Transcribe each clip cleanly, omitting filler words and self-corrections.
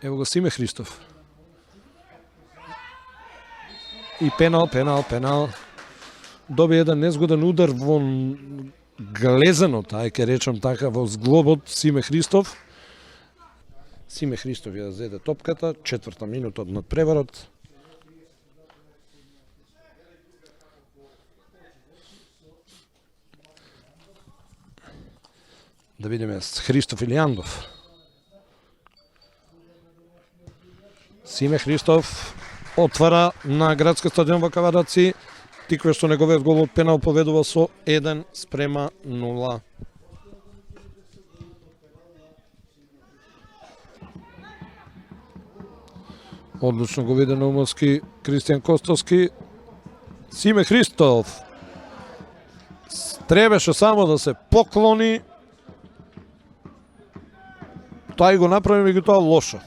Ево го Симе Христов. И пенал. Доби еден незгоден удар во глезенот, ќе речам така, во зглобот Симе Христов. Симе Христов ја зеде топката, 4-та минута од надпреварот. Да видиме Христов или Јандов. Симе Христов отвара на градски стадион во Кавараци. Тикве што неговиот гол од пенал поведува со 1:0. Одлично го виде на умовски Кристијан Костовски. Симе Христов требаше само да се поклони. Тоа и го направи, меѓутоа лошо.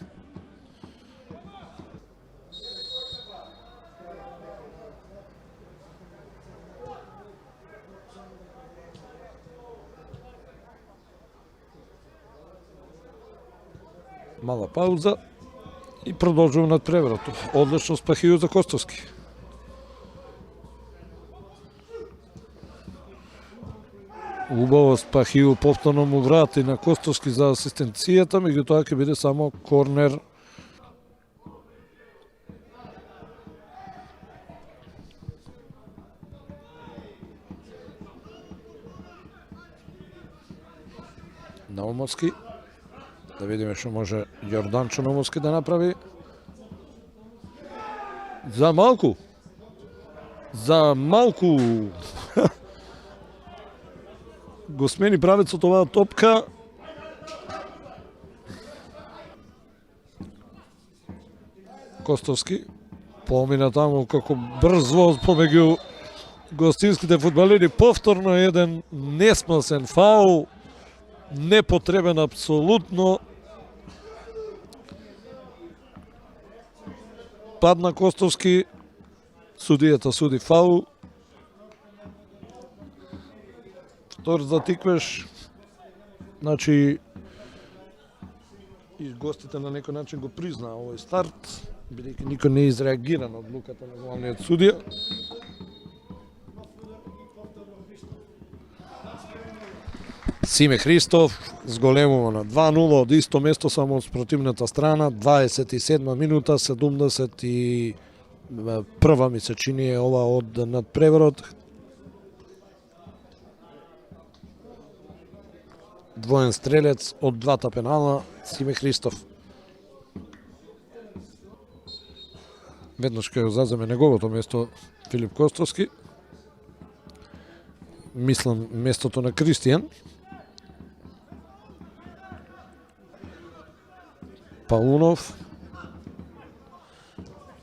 Мала пауза и продолжува надпреварот. Одлично спахију за Костовски. Убаво спахију повторно му врати на Костовски за асистенцијата, меѓутоа ќе биде само корнер. Наумовски. Да видиме што може Јорданчо Наумовски да направи. За малку. Го смени правецот оваа топка. Костовски помина таму како брз воз помеѓу гостинските фудбалери. Повторно еден несмасен фаул. Непотребен апсолутно. Падна Костовски. Судијата суди фаул. Втор за тиквеш. Значи и гостите на некој начин го признаа овој старт, бидејќи никој не изреагира на одлуката на главниот судија. Симе Христов зголемува на 2:0 од исто место, само од спротивната страна. 27 минута, 71 ми се чини е ова од надпреварот. Двоен стрелец од двата пенала, Симе Христов. Веднаш ќе го заземе неговото место Филип Костовски. Мислам местото на Кристијан. Паунов,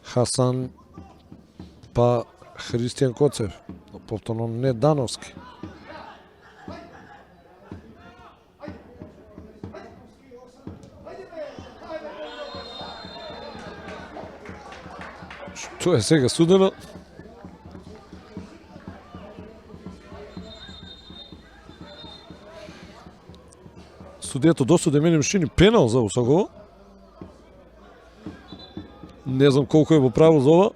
Хасан, па Христијан Коцев, повторно не Дановски. Што е сега судено? Судијата досуде мене ми чини пенал за Усагово. Не знам колку е во право за ова.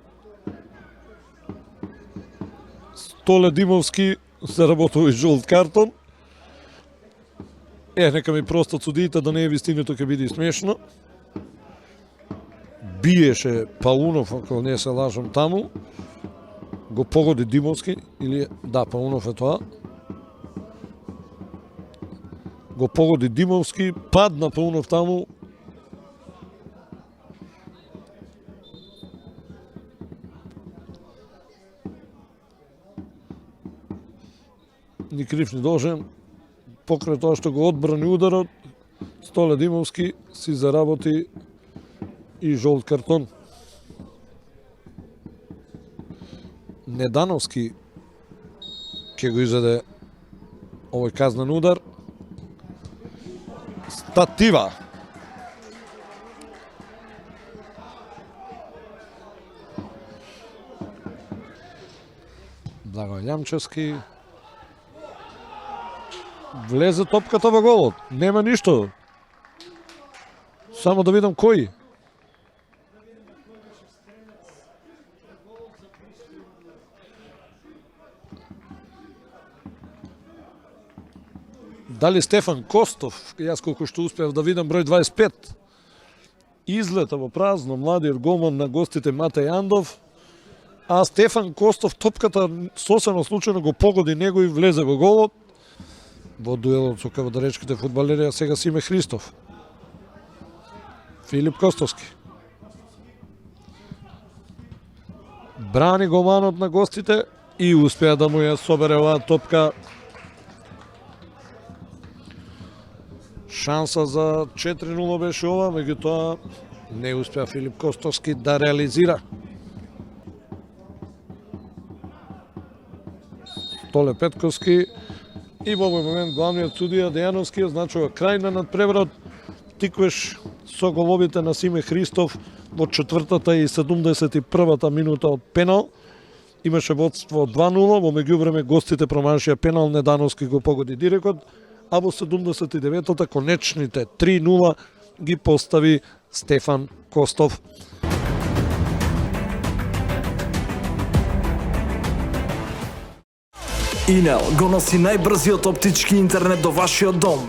Столе Димовски заработува и жолт картон. Нека ми простат судиите да не е вистинито, ќе биде смешно. Биеше Паунов, ако не се лажам таму. Го погоди Димовски, или да, Паунов е тоа. Го погоди Димовски, падна Паунов таму. Ни крив ни должен. Покрај тоа што го одбрани ударот, Столе Димовски си заработи и жолт картон. Недановски ќе го изеде овој казнен удар. Статива. Благој Лјамчевски. Влезе топката во голот. Нема ништо. Само да видам кој. Дали Стефан Костов, јас колку што успеав да видам број 25, излета во празно, младиот голман на гостите Матеј Андов, а Стефан Костов топката сосема случајно го погоди него и влезе во голот во дуелот со каводаречките фудбалери, а сега Симе Христов. Филип Костовски. Брани голманот на гостите и успеа да му ја собере оваа топка. Шанса за 4-0 беше ова, меѓутоа не успеа Филип Костовски да реализира. Толе Петковски и во овој момент главниот судија Дејановски означува крај на надпреварот, тиквеш со головите на Симе Христов во 4-та и 71-та минута од пенал. Имаше водство 2-0, во меѓувреме гостите промашија пенал, Недановски го погоди дирекот, а во 79-та конечните 3-0 ги постави Стефан Костов. Инел го носи најбрзиот оптички интернет до вашиот дом.